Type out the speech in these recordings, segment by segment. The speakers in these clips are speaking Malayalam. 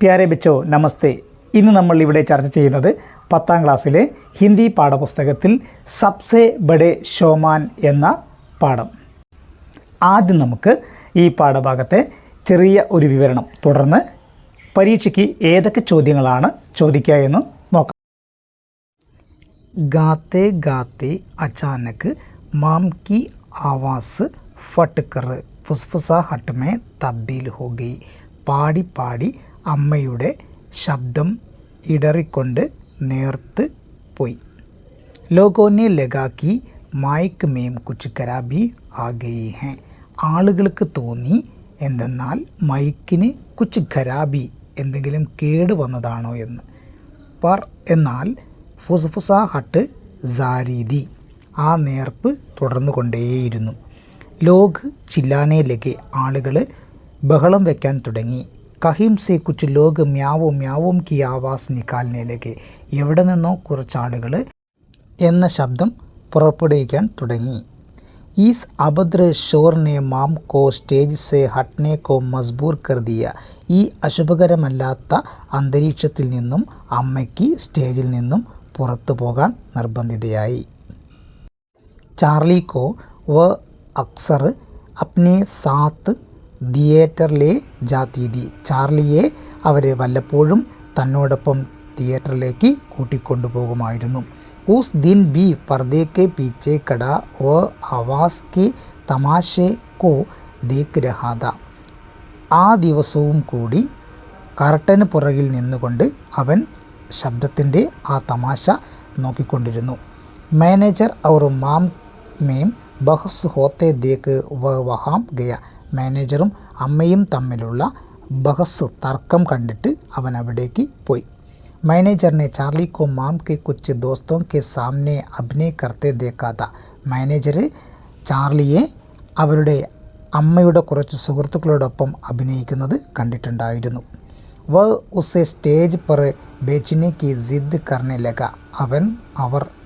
പ്യാരെ ബച്ചോ നമസ്തേ. ഇന്ന് നമ്മൾ ഇവിടെ ചർച്ച ചെയ്യുന്നത് 10ാം ക്ലാസ്സിലെ ഹിന്ദി പാഠപുസ്തകത്തിൽ സബ്സെ ബഡെ ഷോമാൻ എന്ന പാഠം. ആദ്യം നമുക്ക് ഈ പാഠഭാഗത്തെ ചെറിയ ഒരു വിവരണം, തുടർന്ന് പരീക്ഷയ്ക്ക് ഏതൊക്കെ ചോദ്യങ്ങളാണ് ചോദിക്കുക എന്ന് നോക്കാം. ഗാത്തെ ഗാത്തെ അചാനക് മാം കി ആവാസ് ഫട്കർ ഫുസ്ഫുസാഹട്ട് മേ തബ്ദീൽ ഹോ ഗയി. പാടി പാടി അമ്മയുടെ ശബ്ദം ഇടറിക്കൊണ്ട് നേർത്ത് പോയി. ലോഗോനെ ലഗാക്കി മൈക്ക് മേം കുച്ച് ഖരാബി ആ ഗയി ഹെ. ആളുകൾക്ക് തോന്നി എന്തെന്നാൽ മൈക്കിന് കുച്ച് ഖരാബി എന്തെങ്കിലും കേട് വന്നതാണോ എന്ന്. പർ എന്നാൽ ഫുസ്ഫുസാഹട്ട് ജാരീദി, ആ നേർപ്പ് തുടർന്നു കൊണ്ടേയിരുന്നു. ലോഗ് ചില്ലാനെ ലഗെ, ആളുകൾ ബഹളം വയ്ക്കാൻ തുടങ്ങി. കഹിം സെ കുച്ച് ലോഗ് മ്യാവും മ്യാവും കി ആവാസ് നിക്കാൽനെ ലഗെ, എവിടെ നിന്നോ കുറച്ചാളുകൾ എന്ന ശബ്ദം പുറപ്പെടുവിക്കാൻ തുടങ്ങി. ഈസ് അഭദ്ര ഷോർ നെ മാം കോ സ്റ്റേജ് സെ ഹട്ട്നെ കോ മജ്ബൂർ കർ ദിയ. ഈ അശുഭകരമല്ലാത്ത അന്തരീക്ഷത്തിൽ നിന്നും അമ്മയ്ക്ക് സ്റ്റേജിൽ നിന്നും പുറത്തു പോകാൻ നിർബന്ധിതയായി. ചാർലി കോ വ അക്സർ അപ്നെ സാത്ത് തിയേറ്ററിലെ ജാത്തി തി. ചാർലിയെ അവരെ വല്ലപ്പോഴും തന്നോടൊപ്പം തിയേറ്ററിലേക്ക് കൂട്ടിക്കൊണ്ടുപോകുമായിരുന്നു. ഉസ് ദിൻ ബി പർദേ കെ പീച്ചെ കട വ ആവാസ് കെ തമാശെ കോ ദേഖ് രഹാ ഥാ. ആ ദിവസവും കൂടി കർട്ടന് പുറകിൽ നിന്നുകൊണ്ട് അവൻ ശബ്ദത്തിൻ്റെ ആ തമാശ നോക്കിക്കൊണ്ടിരുന്നു. മാനേജർ ഔർ മാം മേം ബഹസ് ഹോത്തെ ദേഖ് വ വഹാം ഗയ. മാനേജറും അമ്മയും തമ്മിലുള്ള ബഹസ്, തർക്കം കണ്ടിട്ട് അവൻ അവിടേക്ക് പോയി. മാനേജറിനെ ചാർലി കോ മാം കെ കുച്ച് ദോസ്തോ കെ സാമനെ അഭിനയ കർത്തെ ദേഖാ ഥാ. മാനേജർ ചാർലിയെ അവരുടെ അമ്മയുടെ കുറച്ച് സുഹൃത്തുക്കളോടൊപ്പം അഭിനയിക്കുന്നത് കണ്ടിട്ടുണ്ടായിരുന്നു. വ ഉസെ സ്റ്റേജ് പർ ബേച്ചിനെ കി ജിദ് കർനെ ലഗ.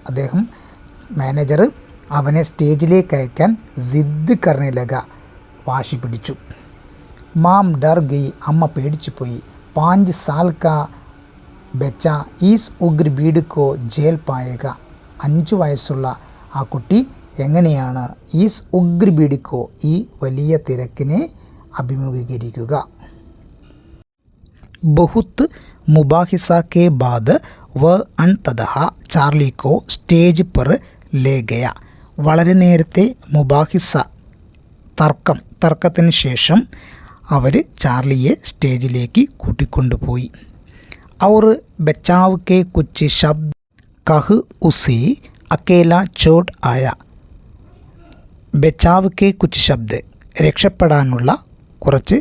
അദ്ദേഹം മാനേജർ അവനെ സ്റ്റേജിലേക്ക് അയക്കാൻ ജിദ് കർനെ ലഗ, വാശി പിടിച്ചു. മാം ഡർ ഗയി, അമ്മ പേടിച്ചു പോയി. 5 സാൽ കാ ബച്ച ഈസ് ഉഗ്ര ഭീഡ് കോ ജയിൽ പായേഗ. 5 വയസ്സുള്ള ആ കുട്ടി എങ്ങനെയാണ് ഈസ് ഉഗ്ര ഭീഡ് കോ, ഈ വലിയ തിരക്കിനെ അഭിമുഖീകരിക്കുക. ബഹുത്ത് മുബാഹിസ കെ ബാദ് വ അൻതദഹ ചാർലി കോ സ്റ്റേജ് പർ ലേ ഗയ. വളരെ നേരത്തെ മുബാഹിസ, തർക്കത്തിന് ശേഷം അവർ ചാർലിയെ സ്റ്റേജിലേക്ക് കൂട്ടിക്കൊണ്ടുപോയി. ഔർ ബച്ചാവ് കെ കുച്ച് ശബ്ദ് കഹ് ഉസേ അക്കേല ചോട് ആയ. ബച്ചാവ് കെ കുച്ച് ശബ്ദ്, രക്ഷപ്പെടാനുള്ള കുറച്ച്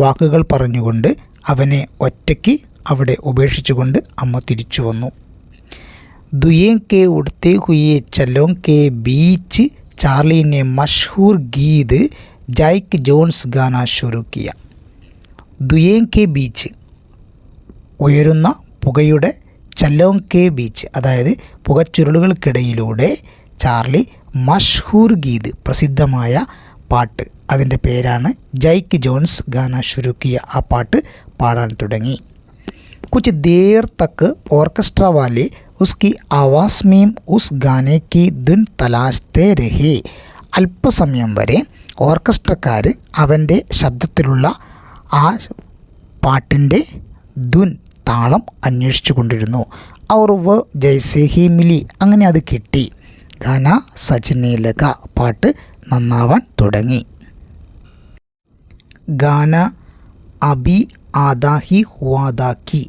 വാക്കുകൾ പറഞ്ഞുകൊണ്ട് അവനെ ഒറ്റയ്ക്ക് അവിടെ ഉപേക്ഷിച്ചുകൊണ്ട് അമ്മ തിരിച്ചു വന്നു. ദുയേം കെ ഉടത്തെ ഹുയെ ചലോം കെ ബീച്ച് ചാർലി ने मशहूर गीत जैक जोन्स गाना शुरू किया. ദുയേം കെ ബീച്ച്, ഉയരുന്ന പുകയുടെ, ചലോങ് കെ ബീച്ച് അതായത് പുകച്ചുരുളുകൾക്കിടയിലൂടെ ചാർലി മഷ്ഹൂർ ഗീത് പ്രസിദ്ധമായ പാട്ട്, അതിൻ്റെ പേരാണ് ജൈക്ക് ജോൺസ് ഗാന ശുരു കിയ. ആ പാട്ട് പാടാൻ തുടങ്ങി. കുച്ച് ദേർ തക്ക് ഓർക്കസ്ട്ര വാലെ ഉസ്കി ആവാസ് മേം ഉസ് ഗാനെ കി ധുൻ തലാശ്തേ രഹേ. അല്പസമയം വരെ ഓർക്കസ്ട്രക്കാർ അവൻ്റെ ശബ്ദത്തിലുള്ള ആ പാട്ടിൻ്റെ ധുൻ, താളം അന്വേഷിച്ചു കൊണ്ടിരുന്നു. ഔർ വ ജൈസേ ഹി മിലി, അങ്ങനെ അത് കിട്ടി. ഗാന സജ്നെ ലഗ, പാട്ട് നന്നാവാൻ തുടങ്ങി. ഗാന അബി ആദാഹി ഹുവാദാക്കി,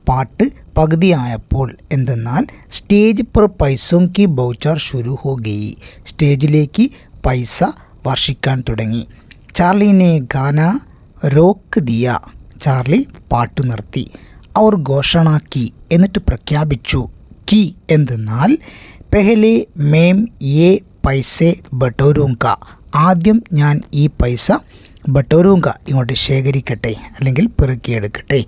പാട്ട് പകുതിയായപ്പോൾ എന്തെന്നാൽ സ്റ്റേജ് പർ പൈസോം കി ബൗച്ചാർ ശുരു ഹോ ഗയി. സ്റ്റേജിലേക്ക് പൈസ വർഷിക്കാൻ തുടങ്ങി. ചാർലിനെ ഗാന റോക്ക് ദിയ, ചാർലി പാട്ട് നിർത്തി. ഔർ ഘോഷണാക്കി, എന്നിട്ട് പ്രഖ്യാപിച്ചു. കി എന്തെന്നാൽ പെഹലെ മേം യേ പൈസെ ബട്ടോരൂങ്ക, ആദ്യം ഞാൻ ഈ പൈസ ബട്ടോരൂങ്ക, ഇങ്ങോട്ട് ശേഖരിക്കട്ടെ അല്ലെങ്കിൽ പെറുക്കിയെടുക്കട്ടെ.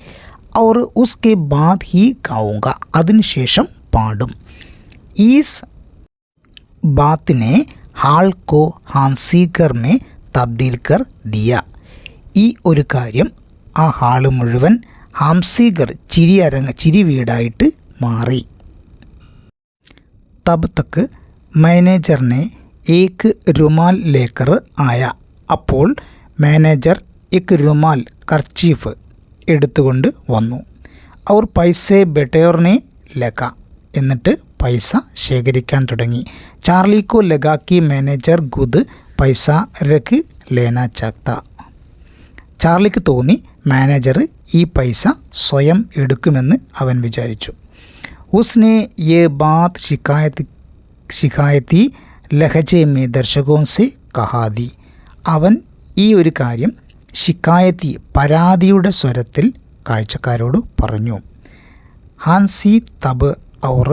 ഔർ ഉസ്കെ ബാദ് ഹി ഗാവുങ്ക, അതിനുശേഷം പാടും. ഈസ് ബാത്തിനെ ഹാൾ കോ ഹാൻസീകർ മേ തബ്ദീൽ കർ ദിയ, ഈ ഒരു കാര്യം ആ ഹാള് മുഴുവൻ ഹാംസീഗർ ചിരി വീടായിട്ട് മാറി. തബ് തക്ക് മാനേജറിനെ ഏക്ക് രുമാൽ ലേക്കർ ആയ. അപ്പോൾ മാനേജർ ഏക്ക് രുമാൽ കർച്ചീഫ് എടുത്തുകൊണ്ട് വന്നു. അവർ പൈസ ബെട്ടയോറിനെ ലഗ, എന്നിട്ട് പൈസ ശേഖരിക്കാൻ തുടങ്ങി. ചാർലിക്കോ ലഗാക്കി മാനേജർ ഖുദ് പൈസ രഖ് ലേന ചാക്ത. ചാർലിക്ക് തോന്നി മാനേജർ ഈ പൈസ സ്വയം എടുക്കുമെന്ന് അവൻ വിചാരിച്ചു. ഉസ്നെ യേ ബാത് ശിക്കായത്തി ലഹജെ മേ ദർശകോं से കഹാ ദി. അവൻ ഈ ഒരു കാര്യം ശിക്കായത്തി പരാതിയുടെ സ്വരത്തിൽ കാഴ്ചക്കാരോട് പറഞ്ഞു. ഹാൻസി തബ് ഔർ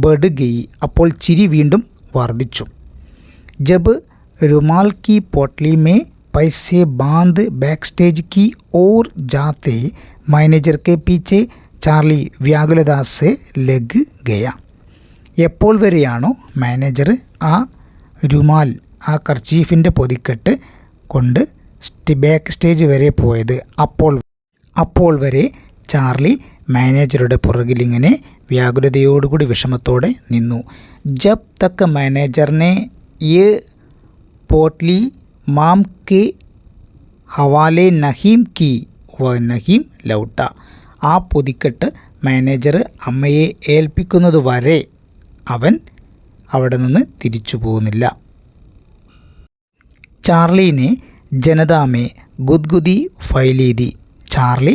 ബഡ് ഗയി. അപ്പോൾ ചിരി വീണ്ടും വർദ്ധിച്ചു. ജബ് रुमाल की पोटली में पैसे बांध बैक स्टेज की ओर जाते मैनेजर के पीछे ചാർലി വ്യാകുലത സെ ലഗ് ഗയ. എപ്പോൾ വരെയാണോ മാനേജർ ആ രുമാൽ, ആ കർച്ചീഫിൻ്റെ പൊതിക്കെട്ട് കൊണ്ട് ബാക്ക് സ്റ്റേജ് വരെ പോയത്, അപ്പോൾ വരെ ചാർലി മാനേജറുടെ പുറകിലിങ്ങനെ വ്യാകുലതയോടുകൂടി വിഷമത്തോടെ നിന്നു. ജബ് തക്ക് മാനേജറിനെ യേ പോട്ട്ലി മാം കെ ഹവാലെ നഹീം കി വ നഹീം ലൗട്ട. ആ പൊതിക്കെട്ട് മാനേജർ അമ്മയെ ഏൽപ്പിക്കുന്നത് വരെ അവൻ അവിടെ നിന്ന് തിരിച്ചു പോകുന്നില്ല. ചാർലിനെ ജനതാമേ ഗുദ്ഗുദി ഫൈലീതി. ചാർലി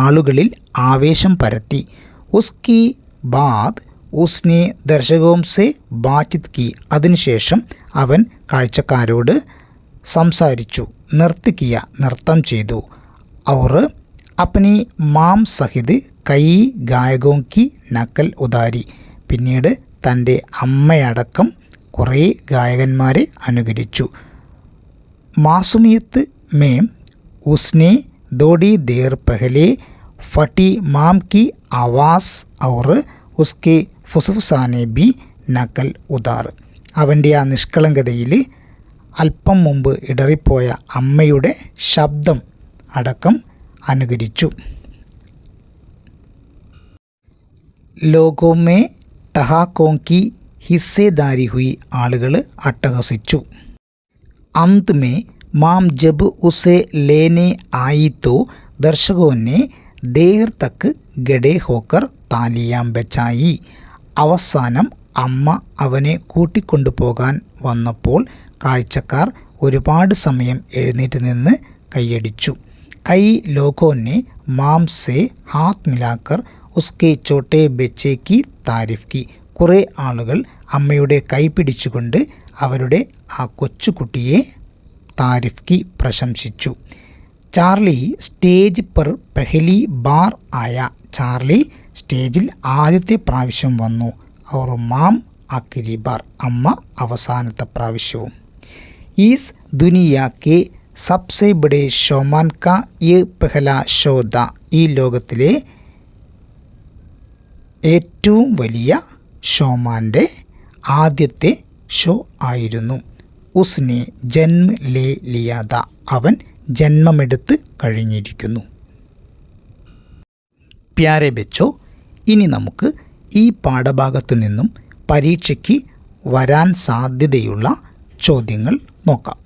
ആളുകളിൽ ആവേശം പരത്തി. ഉസ്കി ബാദ് ഉസ്നെ ദർശകോं से ബാത്ചീത് की. അതിനുശേഷം അവൻ കാഴ്ചക്കാരോട് സംസാരിച്ചു, നൃത്തം ചെയ്തു. അവർ അപ്നി മാം സഹിത് കൈ ഗായകോं की നക്കൽ ഉദാരി. പിന്നീട് തൻ്റെ അമ്മയടക്കം കുറേ ഗായകന്മാരെ അനുകരിച്ചു. മാസുമിയത്ത് മേം ഉസ്നെ थोड़ी देर पहले फटी माम की आवाज़ और उसके फुसफुसाने भी നക്കൽ ഉദാർ. അവൻ്റെ ആ നിഷ്കളങ്കതയിൽ അല്പം മുമ്പ് ഇടറിപ്പോയ അമ്മയുടെ ശബ്ദം അടക്കം അനുകരിച്ചു. ലോകോമേ ടഹാക്കോങ്കി ഹിസ്സേദാരി ഹുയി. ആളുകൾ അട്ടഹസിച്ചു. अंत में माम जब उसे लेने आई तो दर्शकों ने देर तक गड़े होकर तालियां बजाई. അവസാനം അമ്മ അവനെ കൂട്ടിക്കൊണ്ടുപോകാൻ വന്നപ്പോൾ കാഴ്ചക്കാർ ഒരുപാട് സമയം എഴുന്നേറ്റ് നിന്ന് കൈയടിച്ചു. കൈ ലോകോനെ മാം സെ ഹാത്ത് മിലാക്കർ ഉസ്കെ ചോട്ടെ ബച്ചെ കി താരിഫ് കി. കുറേ ആളുകൾ അമ്മയുടെ കൈ പിടിച്ചുകൊണ്ട് അവരുടെ ആ കൊച്ചുകുട്ടിയെ താരിഫ് കി പ്രശംസിച്ചു. ചാർലി സ്റ്റേജ് പർ പെഹലി ബാർ ആയ. ചാർലി സ്റ്റേജിൽ ആദ്യത്തെ പ്രാവശ്യം വന്നു. അവർ മാം ആഖിരി ബാർ. അമ്മ അവസാനത്തെ പ്രാവശ്യവും. Is Duniya K Sabse ബഡെ showman കാ യേ പെഹല ഷോ ദ. ഈ ലോകത്തിലെ ഏറ്റവും വലിയ ഷോമാൻ്റെ ആദ്യത്തെ ഷോ ആയിരുന്നു. ഉസ്നെ ജന്മ ലേ ലിയാദ. അവൻ ജന്മമെടുത്ത് കഴിഞ്ഞിരിക്കുന്നു. പ്യാരെ ബച്ചോ, ഇനി നമുക്ക് ഈ പാഠഭാഗത്തു നിന്നും പരീക്ഷയ്ക്ക് വരാൻ സാധ്യതയുള്ള ചോദ്യങ്ങൾ നോക്കാം.